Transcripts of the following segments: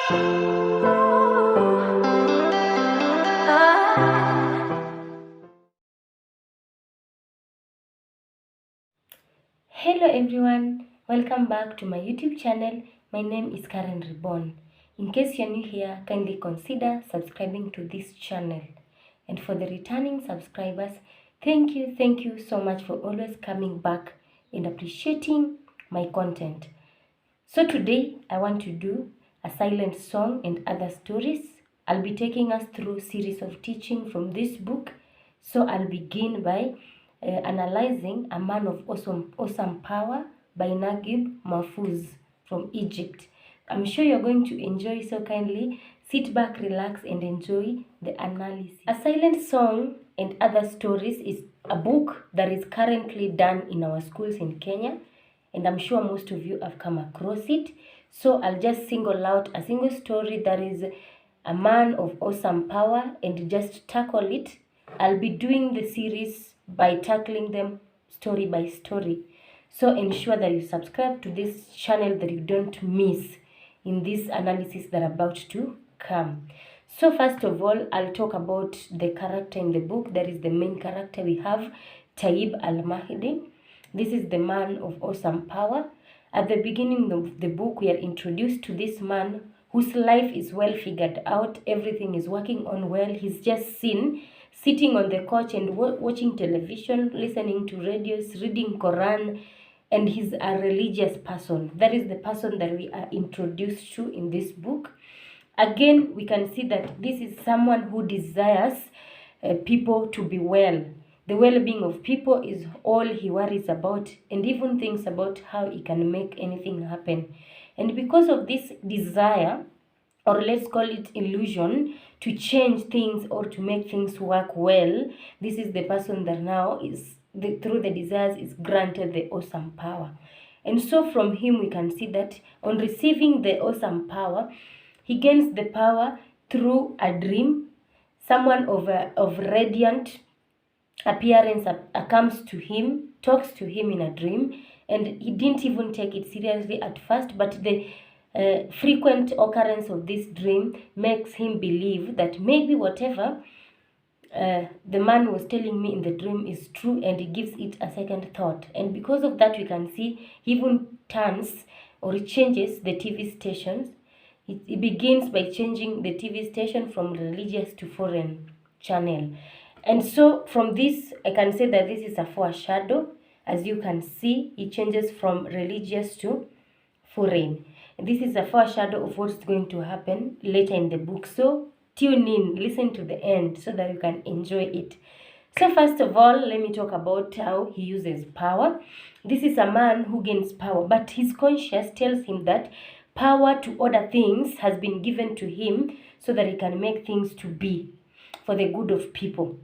Hello everyone, welcome back to my YouTube channel. My name is Karen Reborn. In case you're new here, kindly consider subscribing to this channel. And for the returning subscribers, thank you so much for always coming back and appreciating my content. So today I want to do a silent song and other stories. I'll be taking us through a series of teaching from this book. So I'll begin by analyzing A Man of Awesome Power by Naguib Mahfouz from Egypt. I'm sure you're going to enjoy, so kindly sit back, relax, and enjoy the analysis. A Silent Song and Other Stories is a book that is currently done in our schools in Kenya, and I'm sure most of you have come across it. So I'll just single out a single story that is A Man of Awesome Power and just tackle it. I'll be doing the series by tackling them story by story. So ensure that you subscribe to this channel that you don't miss in this analysis that are about to come. So first of all, I'll talk about the character in the book. That is the main character. We have Taib al-Mahdi. This is the man of awesome power. At the beginning of the book, we are introduced to this man whose life is well figured out. Everything is working on well. He's just seen sitting on the couch and watching television, listening to radios, reading Quran, and he's a religious person. That is the person that we are introduced to in this book. Again, we can see that this is someone who desires people to be well. The well-being of people is all he worries about, and even thinks about how he can make anything happen. And because of this desire, or let's call it illusion, to change things or to make things work well, this is the person that now is, through the desires, is granted the awesome power. And so from him we can see that on receiving the awesome power, he gains the power through a dream. Someone of radiant appearance comes to him, talks to him in a dream, and he didn't even take it seriously at first, but the frequent occurrence of this dream makes him believe that maybe whatever the man was telling me in the dream is true, and he gives it a second thought. And because of that, we can see he even turns or changes the TV stations. He begins by changing the TV station from religious to foreign channel. And so from this, I can say that this is a foreshadow. As you can see, he changes from religious to foreign. This is a foreshadow of what's going to happen later in the book. So tune in, listen to the end so that you can enjoy it. So first of all, let me talk about how he uses power. This is a man who gains power, but his conscience tells him that power to order things has been given to him so that he can make things to be for the good of people.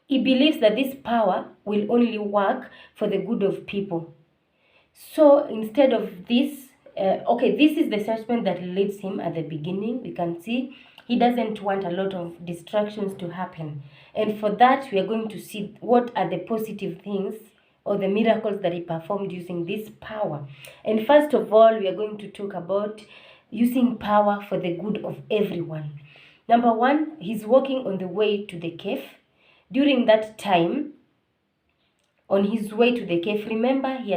He believes that this power will only work for the good of people. So instead of this, this is the assessment that leads him at the beginning. We can see he doesn't want a lot of distractions to happen. And for that, we are going to see what are the positive things or the miracles that he performed using this power. And first of all, we are going to talk about using power for the good of everyone. Number one, he's walking on the way to the cave. During that time, on his way to the cave, remember he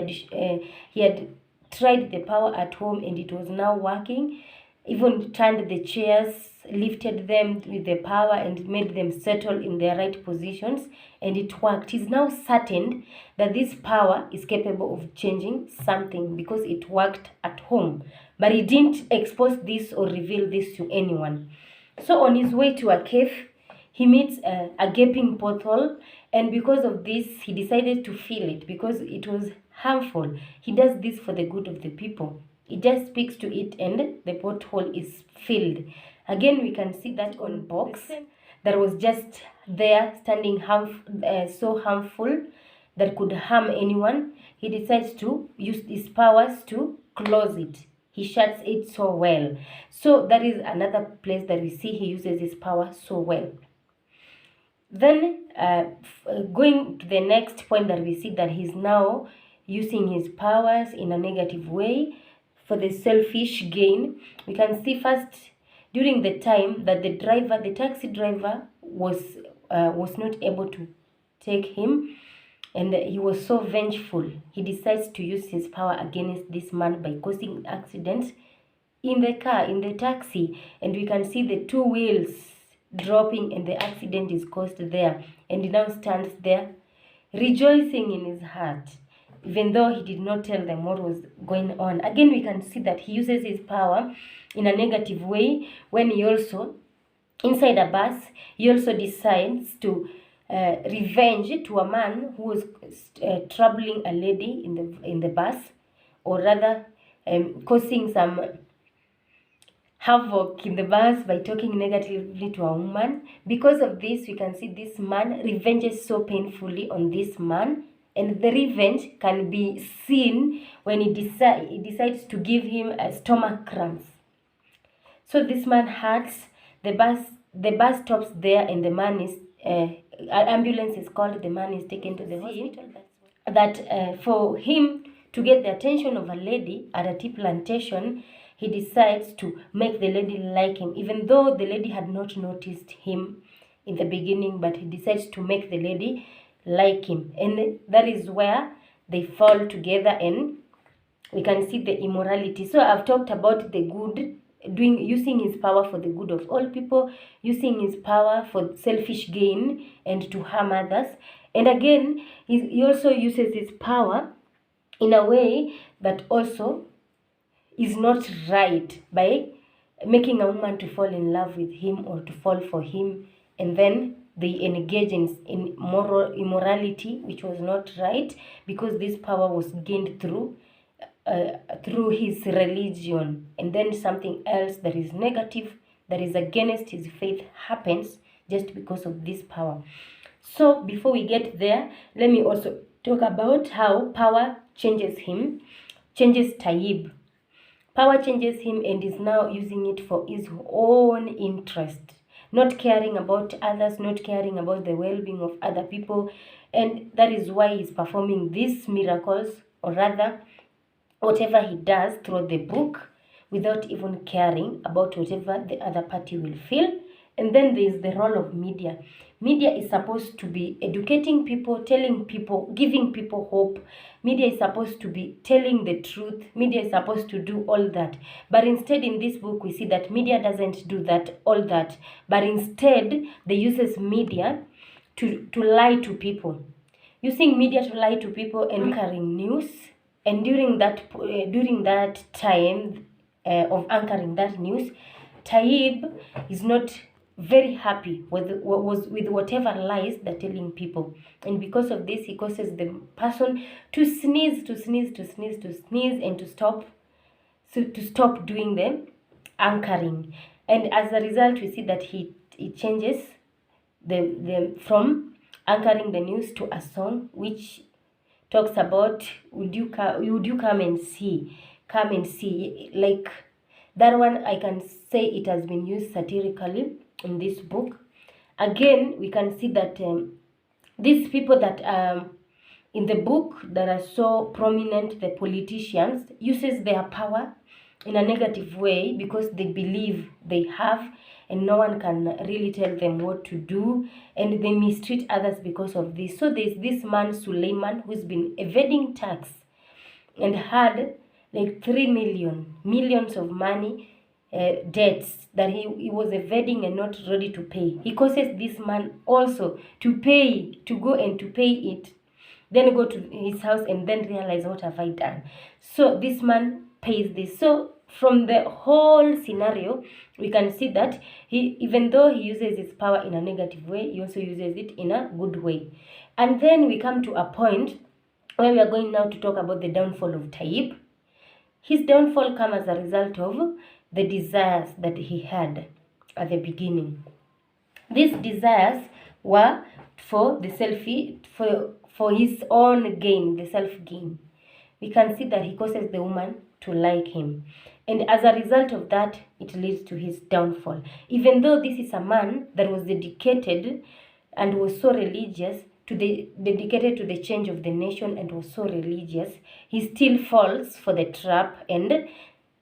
had tried the power at home and it was now working. Even turned the chairs, lifted them with the power and made them settle in their right positions, and it worked. He's now certain that this power is capable of changing something because it worked at home. But he didn't expose this or reveal this to anyone. So on his way to a cave, he meets a gaping porthole, and because of this, he decided to fill it because it was harmful. He does this for the good of the people. He just speaks to it and the porthole is filled. Again, we can see that on box that was just there standing so harmful that could harm anyone. He decides to use his powers to close it. He shuts it so well. So that is another place that we see he uses his power so well. Then going to the next point that we see that he's now using his powers in a negative way. for the selfish gain. We can see first during the time that the taxi driver was not able to take him, and he was so vengeful. He decides to use his power against this man by causing accidents in the car, in the taxi, and we can see the two wheels dropping, and the accident is caused there, and he now stands there rejoicing in his heart, even though he did not tell them what was going on. Again, we can see that he uses his power in a negative way when he also, inside a bus, he also decides to revenge to a man who was troubling a lady in the bus, or rather causing some havoc in the bus by talking negatively to a woman. Because of this, we can see this man revenges so painfully on this man, and the revenge can be seen when he decides to give him a stomach cramps. So this man hurts. The bus stops there, and the man is ambulance is called. The man is taken to the hospital. That for him to get the attention of a lady at a tea plantation, he decides to make the lady like him, even though the lady had not noticed him in the beginning, but he decides to make the lady like him. And that is where they fall together, and we can see the immorality. So I've talked about the good, using his power for the good of all people, using his power for selfish gain and to harm others. And again, he also uses his power in a way that also is not right, by making a woman to fall in love with him or to fall for him, and then they engage in moral immorality, which was not right, because this power was gained through his religion. And then something else that is negative, that is against his faith, happens just because of this power. So before we get there, let me also talk about how power changes Taib. Power changes him and is now using it for his own interest, not caring about others, not caring about the well-being of other people. And that is why he's performing these miracles, or rather, whatever he does through the book, without even caring about whatever the other party will feel. And then there is the role of media. Media is supposed to be educating people, telling people, giving people hope. Media is supposed to be telling the truth. Media is supposed to do all that. But instead, in this book, we see that media doesn't do all that. But instead, they uses media to lie to people. Using media to lie to people and carrying news. And during that time of anchoring that news, Taib is not very happy with whatever lies they're telling people, and because of this, he causes the person to sneeze, and to stop doing the anchoring. And as a result, we see that he changes the from anchoring the news to a song which talks about would you come and see, like that one. I can say it has been used satirically in this book. Again, we can see that these people that in the book that are so prominent, the politicians, uses their power in a negative way because they believe they have, and no one can really tell them what to do, and they mistreat others because of this. So there's this man Suleiman who's been evading tax and had like 3 millions of money debts that he was evading and not ready to pay. He causes this man also to go and to pay it, then go to his house and then realize, what have I done? So this man pays this. So from the whole scenario, we can see that even though he uses his power in a negative way, he also uses it in a good way. And then we come to a point where we are going now to talk about the downfall of Taib. His downfall comes as a result of the desires that he had at the beginning. These desires were for the for his own gain, the self-gain. We can see that he causes the woman to like him. And as a result of that, it leads to his downfall. Even though this is a man that was dedicated and was so religious, dedicated to the change of the nation and was so religious, he still falls for the trap and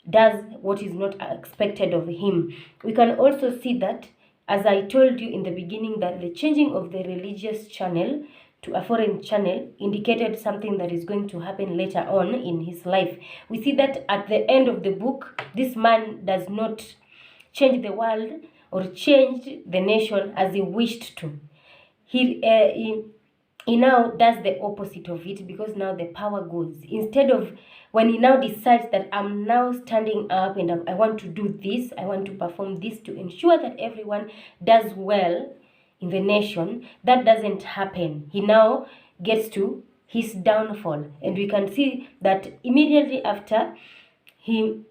does what is not expected of him. We can also see that, as I told you in the beginning, that the changing of the religious channel to a foreign channel indicated something that is going to happen later on in his life. We see that at the end of the book, this man does not change the world or change the nation as he wished to. He now does the opposite of it, because now the power goes. Instead of, when he now decides that I'm now standing up and I want to do this, I want to perform this to ensure that everyone does well in the nation, that doesn't happen. He now gets to his downfall, and we can see that immediately after he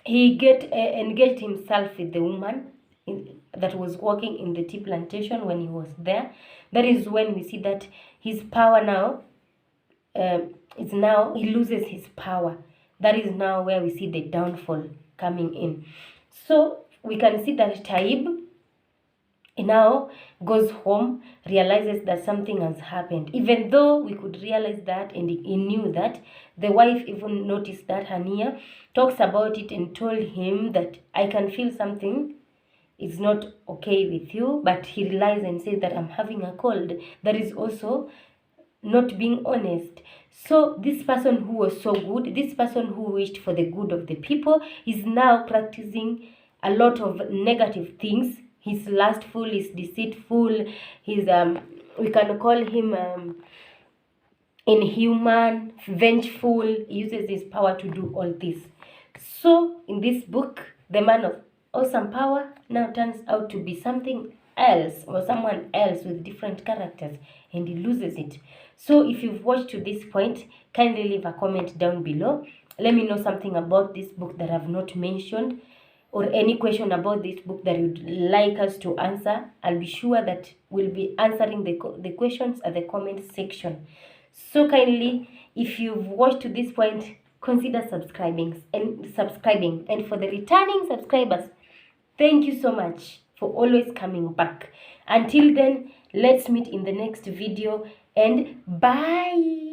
engaged himself with the woman that was working in the tea plantation when he was there. That is when we see that his power now he loses his power. That is now where we see the downfall coming in. So we can see that Taib now goes home, realizes that something has happened. Even though we could realize that, and he knew that, the wife even noticed that. Hania talks about it and told him that I can feel something is not okay with you, but he relies and says that I'm having a cold. That is also not being honest. So this person who was so good, this person who wished for the good of the people, is now practicing a lot of negative things. He's lustful, he's deceitful, he's we can call him inhuman, vengeful. He uses his power to do all this. So in this book, the man of awesome power now turns out to be something else, or someone else with different characters, and he loses it. So if you've watched to this point, kindly leave a comment down below. Let me know something about this book that I've not mentioned, or any question about this book that you'd like us to answer. I'll be sure that we'll be answering the questions at the comment section. So kindly, if you've watched to this point, consider subscribing. And for the returning subscribers, thank you so much for always coming back. Until then, let's meet in the next video, and bye.